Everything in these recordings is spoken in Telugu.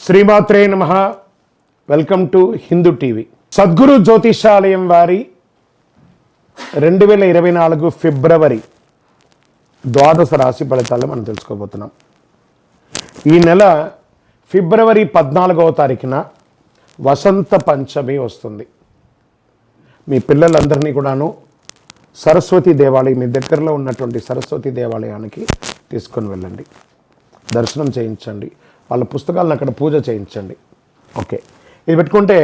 శ్రీమాత్రే నమః. Welcome to Hindu TV. Sadguru Jyotishalayam వారి 2024 ఫిబ్రవరి ద్వాదశ రాశి ఫలితాలు మనం తెలుసుకోబోతున్నాం. ఈ నెల ఫిబ్రవరి 14వ తారీఖున వసంత పంచమి వస్తుంది. మీ పిల్లలందరినీ కూడాను సరస్వతి దేవాలయం, మీ దగ్గరలో ఉన్నటువంటి సరస్వతి దేవాలయానికి తీసుకొని వెళ్ళండి, దర్శనం చేయించండి, వాళ్ళ పుస్తకాలను అక్కడ పూజ చేయించండి. ఓకే, ఇది పెట్టుకుంటే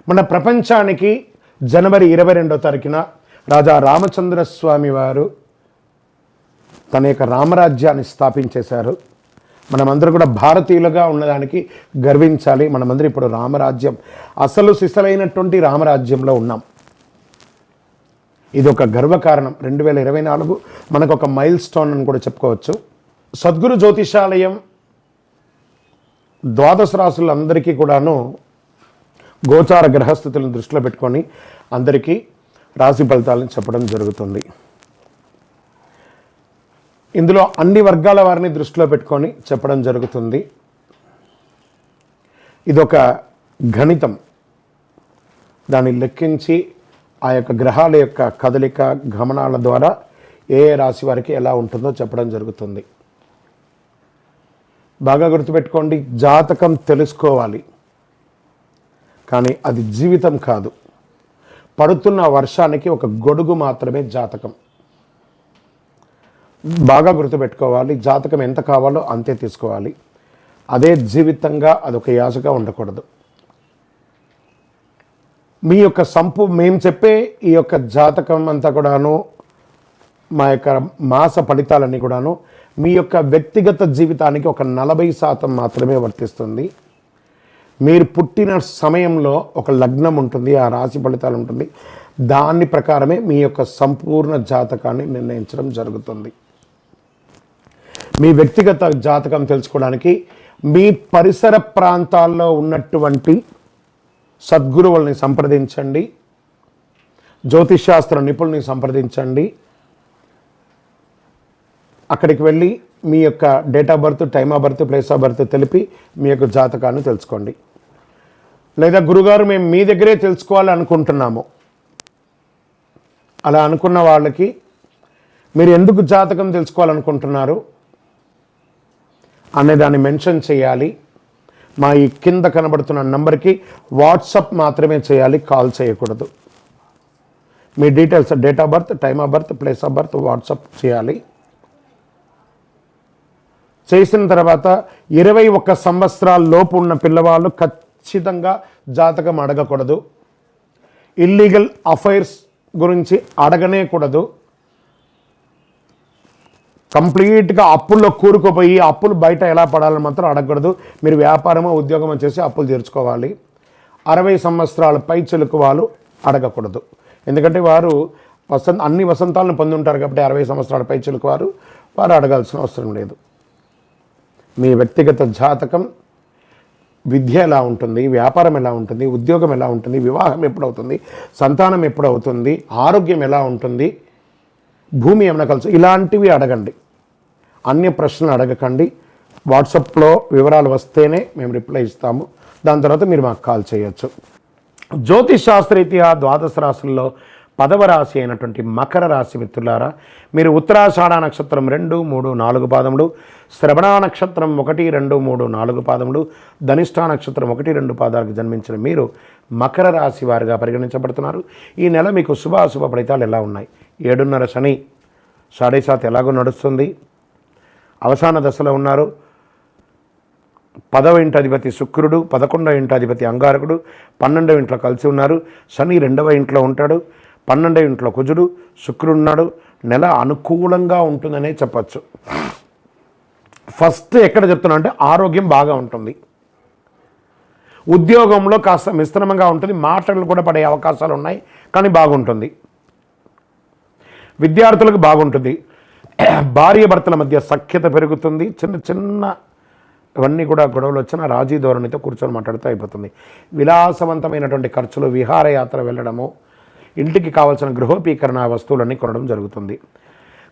మన ప్రపంచానికి జనవరి 22వ తారీఖున రాజా రామచంద్రస్వామి వారు తన యొక్క రామరాజ్యాన్ని స్థాపించేశారు. మనమందరూ కూడా భారతీయులుగా ఉన్నదానికి గర్వించాలి. మనమందరూ ఇప్పుడు రామరాజ్యం, అసలు సిసలైనటువంటి రామరాజ్యంలో ఉన్నాం. ఇది ఒక గర్వకారణం. 2024 మనకు ఒక మైల్ స్టోన్ అని కూడా చెప్పుకోవచ్చు. సద్గురు జ్యోతిషాలయం ద్వాదశ రాశులందరికీ కూడాను గోచార గ్రహస్థితులను దృష్టిలో పెట్టుకొని అందరికీ రాశి ఫలితాలను చెప్పడం జరుగుతుంది. ఇందులో అన్ని వర్గాల వారిని దృష్టిలో పెట్టుకొని చెప్పడం జరుగుతుంది. ఇదొక గణితం. దాన్ని లెక్కించి ఆ యొక్క గ్రహాల యొక్క కదలిక గమనాల ద్వారా ఏ రాశి వారికి ఎలా ఉంటుందో చెప్పడం జరుగుతుంది. బాగా గుర్తుపెట్టుకోండి, జాతకం తెలుసుకోవాలి, కానీ అది జీవితం కాదు. పడుతున్న వర్షానికి ఒక గొడుగు మాత్రమే జాతకం. బాగా గుర్తుపెట్టుకోవాలి, జాతకం ఎంత కావాలో అంతే తీసుకోవాలి. అదే జీవితంగా అదొక యాసగా ఉండకూడదు. మీ యొక్క మేము చెప్పే ఈ యొక్క జాతకం అంతా కూడాను, మా యొక్క మాస ఫలితాలన్నీ కూడాను మీ యొక్క వ్యక్తిగత జీవితానికి ఒక 40% మాత్రమే వర్తిస్తుంది. మీరు పుట్టిన సమయంలో ఒక లగ్నం ఉంటుంది, ఆ రాశి ఫలితాలు ఉంటుంది. దాని ప్రకారమే మీ యొక్క సంపూర్ణ జాతకాన్ని నిర్ణయించడం జరుగుతుంది. మీ వ్యక్తిగత జాతకం తెలుసుకోవడానికి మీ పరిసర ప్రాంతాల్లో ఉన్నటువంటి సద్గురువుల్ని సంప్రదించండి, జ్యోతిషాస్త్ర నిపుణుల్ని సంప్రదించండి. అక్కడికి వెళ్ళి మీ యొక్క date of birth, time of birth, place of birth తెలిపి మీ యొక్క జాతకాన్ని తెలుసుకోండి. లేదా గురుగారు మేము మీ దగ్గరే తెలుసుకోవాలి అనుకుంటున్నాము, అలా అనుకున్న వాళ్ళకి మీరు ఎందుకు జాతకం తెలుసుకోవాలనుకుంటున్నారు అనే దాన్ని మెన్షన్ చేయాలి. మా ఈ కింద కనబడుతున్న నంబర్కి వాట్సాప్ మాత్రమే చేయాలి, కాల్ చేయకూడదు. మీ details, date of birth, time of birth, place of birth WhatsApp చేయాలి. చేసిన తర్వాత 21 సంవత్సరాల లోపు ఉన్న పిల్లవాళ్ళు ఖచ్చితంగా జాతకం అడగకూడదు. ఇల్లీగల్ అఫైర్స్ గురించి అడగనే కూడదు. కంప్లీట్గా అప్పుల్లో కూరుకుపోయి అప్పులు బయట ఎలా పడాలని మాత్రం అడగకూడదు. మీరు వ్యాపారమో ఉద్యోగమో చేసి అప్పులు తీర్చుకోవాలి. 60 సంవత్సరాల పై చిలుకు వాళ్ళు అడగకూడదు. ఎందుకంటే వారు అన్ని వసంతాలను పొంది ఉంటారు కాబట్టి 60 సంవత్సరాల పై చిలుకు వారు అడగాల్సిన అవసరం లేదు. మీ వ్యక్తిగత జాతకం, విద్య ఎలా ఉంటుంది, వ్యాపారం ఎలా ఉంటుంది, ఉద్యోగం ఎలా ఉంటుంది, వివాహం ఎప్పుడవుతుంది, సంతానం ఎప్పుడవుతుంది, ఆరోగ్యం ఎలా ఉంటుంది, భూమి ఏమైనా కలిసి, ఇలాంటివి అడగండి. అన్య ప్రశ్నలు అడగకండి. వాట్సాప్లో వివరాలు వస్తేనే మేము రిప్లై ఇస్తాము. దాని తర్వాత మీరు మాకు కాల్ చేయొచ్చు. జ్యోతిష్ శాస్త్రరీత్యా ద్వాదశ రాశుల్లో 10వ రాశి అయినటువంటి మకర రాశి మిత్రులారా, మీరు ఉత్తరాషాఢ నక్షత్రం 2, 3, 4 పాదములు, శ్రవణ నక్షత్రం 1, 2, 3, 4 పాదములు, ధనిష్ఠ నక్షత్రం 1, 2 పాదాలకు జన్మించిన మీరు మకర రాశి వారిగా పరిగణించబడుతున్నారు. ఈ నెల మీకు శుభాశుభ ఫలితాలు ఎలా ఉన్నాయి? 7.5 శని 7.5 ఎలాగో నడుస్తుంది, అవసాన దశలో ఉన్నారు. 10వ ఇంటి అధిపతి శుక్రుడు, 11వ ఇంటి అధిపతి అంగారకుడు 12వ ఇంట్లో కలిసి ఉన్నారు. శని 2వ ఇంట్లో ఉంటాడు, 12వ ఇంట్లో కుజుడు, శుక్రుడు ఉన్నాడు. నెల అనుకూలంగా ఉంటుందనే చెప్పచ్చు. ఫస్ట్ ఎక్కడ చెప్తున్నా అంటే ఆరోగ్యం బాగా ఉంటుంది. ఉద్యోగంలో కాస్త మిశ్రమంగా ఉంటుంది, మాటలు కూడా పడే అవకాశాలు ఉన్నాయి, కానీ బాగుంటుంది. విద్యార్థులకు బాగుంటుంది. భార్య భర్తల మధ్య సఖ్యత పెరుగుతుంది. చిన్న చిన్న ఇవన్నీ కూడా గొడవలు వచ్చినా రాజీ ధోరణితో కూర్చొని మాట్లాడితే అయిపోతుంది. విలాసవంతమైనటువంటి ఖర్చులు, విహారయాత్ర వెళ్ళడము, ఇంటికి కావాల్సిన గృహోపీకరణ వస్తువులన్నీ కొనడం జరుగుతుంది.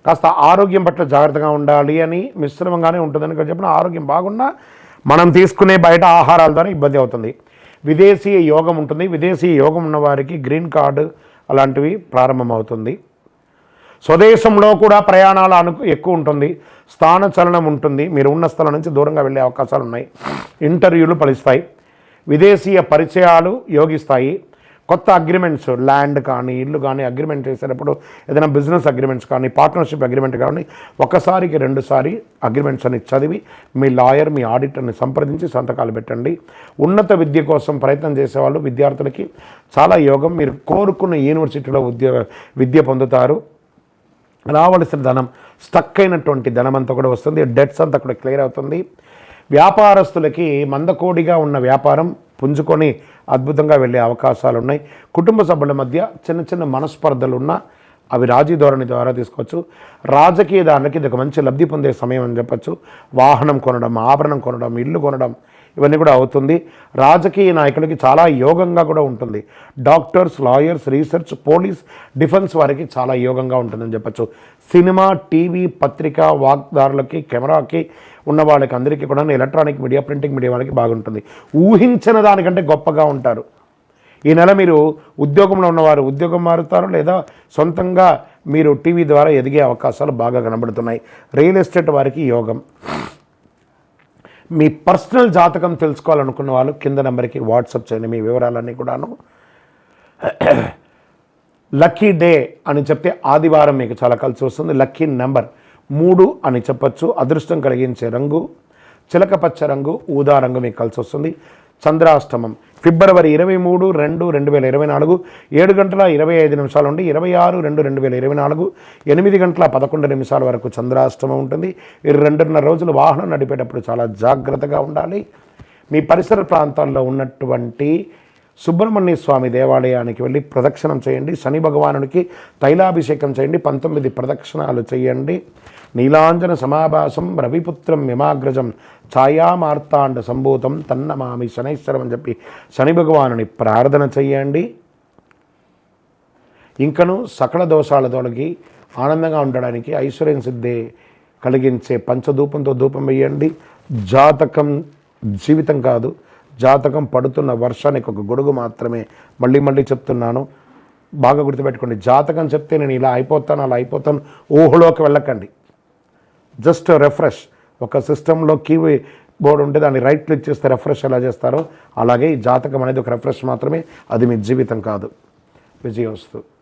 కాస్త ఆరోగ్యం పట్ల జాగ్రత్తగా ఉండాలి అని, మిశ్రమంగానే ఉంటుందని చెప్పిన ఆరోగ్యం బాగున్నా మనం తీసుకునే బయట ఆహారాల ద్వారా ఇబ్బంది అవుతుంది. విదేశీయ యోగం ఉంటుంది. విదేశీయ యోగం ఉన్న వారికి గ్రీన్ కార్డు అలాంటివి ప్రారంభమవుతుంది. స్వదేశంలో కూడా ప్రయాణాలు ఎక్కువ ఉంటుంది. స్థాన చలనం ఉంటుంది. మీరు ఉన్న స్థలం నుంచి దూరంగా వెళ్ళే అవకాశాలు ఉన్నాయి. ఇంటర్వ్యూలు ఫలిస్తాయి. విదేశీయ పరిచయాలు యోగిస్తాయి. కొత్త అగ్రిమెంట్స్, ల్యాండ్ కానీ ఇల్లు కానీ అగ్రిమెంట్ చేసేటప్పుడు ఏదైనా బిజినెస్ అగ్రిమెంట్స్ కానీ పార్ట్నర్షిప్ అగ్రిమెంట్ కానీ ఒకసారికి 2 సారి అగ్రిమెంట్స్ అని చదివి మీ లాయర్, మీ ఆడిటర్ని సంప్రదించి సంతకాలు పెట్టండి. ఉన్నత విద్య కోసం ప్రయత్నం చేసేవాళ్ళు, విద్యార్థులకి చాలా యోగం. మీరు కోరుకున్న యూనివర్సిటీలో విద్య పొందుతారు. రావలసిన ధనం, స్టక్ అయినటువంటి ధనం అంతా కూడా వస్తుంది. డెట్స్ అంతా కూడా క్లియర్ అవుతుంది. వ్యాపారస్తులకి మందకోడిగా ఉన్న వ్యాపారం పుంజుకొని అద్భుతంగా వెళ్ళే అవకాశాలు ఉన్నాయి. కుటుంబ సభ్యుల మధ్య చిన్న చిన్న మనస్పర్ధలు ఉన్నా అవి రాజీ ధోరణి ద్వారా తీసుకోవచ్చు. రాజకీయదారులకి ఇది ఒక మంచి లబ్ధి పొందే సమయం అని చెప్పచ్చు. వాహనం కొనడం, ఆభరణం కొనడం, ఇల్లు కొనడం ఇవన్నీ కూడా అవుతుంది. రాజకీయ నాయకులకి చాలా యోగంగా కూడా ఉంటుంది. Doctors, lawyers, research, police, defence వారికి చాలా యోగంగా ఉంటుందని చెప్పచ్చు. సినిమా, టీవీ, పత్రిక, వాగ్దారులకి, కెమెరాకి ఉన్న వాళ్ళకి అందరికీ కూడా ఎలక్ట్రానిక్ మీడియా, ప్రింటింగ్ మీడియా వాళ్ళకి బాగుంటుంది. ఊహించిన దానికంటే గొప్పగా ఉంటారు. ఈ నెల మీరు ఉద్యోగంలో ఉన్నవారు ఉద్యోగం మారుతారు, లేదా సొంతంగా మీరు టీవీ ద్వారా ఎదిగే అవకాశాలు బాగా కనబడుతున్నాయి. రియల్ ఎస్టేట్ వారికి యోగం. మీ పర్సనల్ జాతకం తెలుసుకోవాలనుకున్న వాళ్ళు కింద నెంబర్కి వాట్సాప్ చేయండి. మీ వివరాలన్నీ కూడాను. లక్కీ డే అని చెప్తే ఆదివారం మీకు చాలా కలిసి వస్తుంది. లక్కీ నెంబర్ 3 అని చెప్పచ్చు. అదృష్టం కలిగించే రంగు చిలకపచ్చ రంగు, ఊదా రంగు మీకు కలిసి వస్తుంది. చంద్రాష్టమం ఫిబ్రవరి 23, 2, 2024 7 గంటల 25 నిమిషాల నుండి 26, 2, 2024 8 గంటల 11 నిమిషాల వరకు చంద్రాష్టమం ఉంటుంది. ఈ 2.5 రోజులు వాహనం నడిపేటప్పుడు చాలా జాగ్రత్తగా ఉండాలి. మీ పరిసర ప్రాంతాల్లో ఉన్నటువంటి సుబ్రహ్మణ్య స్వామి దేవాలయానికి వెళ్ళి ప్రదక్షిణం చేయండి. శని భగవానుడికి తైలాభిషేకం చేయండి. 19 ప్రదక్షిణాలు చేయండి. నీలాంజన సమాభాసం రవిపుత్రం యమాగ్రజం ఛాయామార్తాండ సంభూతం తన్నమామి శనైశ్వరం అని చెప్పి శని భగవానుని ప్రార్థన చేయండి. ఇంకను సకల దోషాల తొలగి ఆనందంగా ఉండడానికి ఐశ్వర్యం సిద్ధి కలిగించే పంచధూపంతో ధూపం వేయండి. జాతకం జీవితం కాదు, జాతకం పడుతున్న వర్షానికి ఒక గొడుగు మాత్రమే. మళ్ళీ చెప్తున్నాను, బాగా గుర్తుపెట్టుకోండి. జాతకం చెప్తే నేను ఇలా అయిపోతాను, అలా అయిపోతాను ఊహలోకి వెళ్ళకండి. Just refresh. ఒక సిస్టంలో కీబోర్డ్ ఉంటే దాన్ని రైట్ క్లిక్ చేస్తే రిఫ్రెష్ ఎలా చేస్తారో అలాగే ఈ జాతకం అనేది ఒక రిఫ్రెష్ మాత్రమే. అది మీ జీవితం కాదు. విజయోస్తు.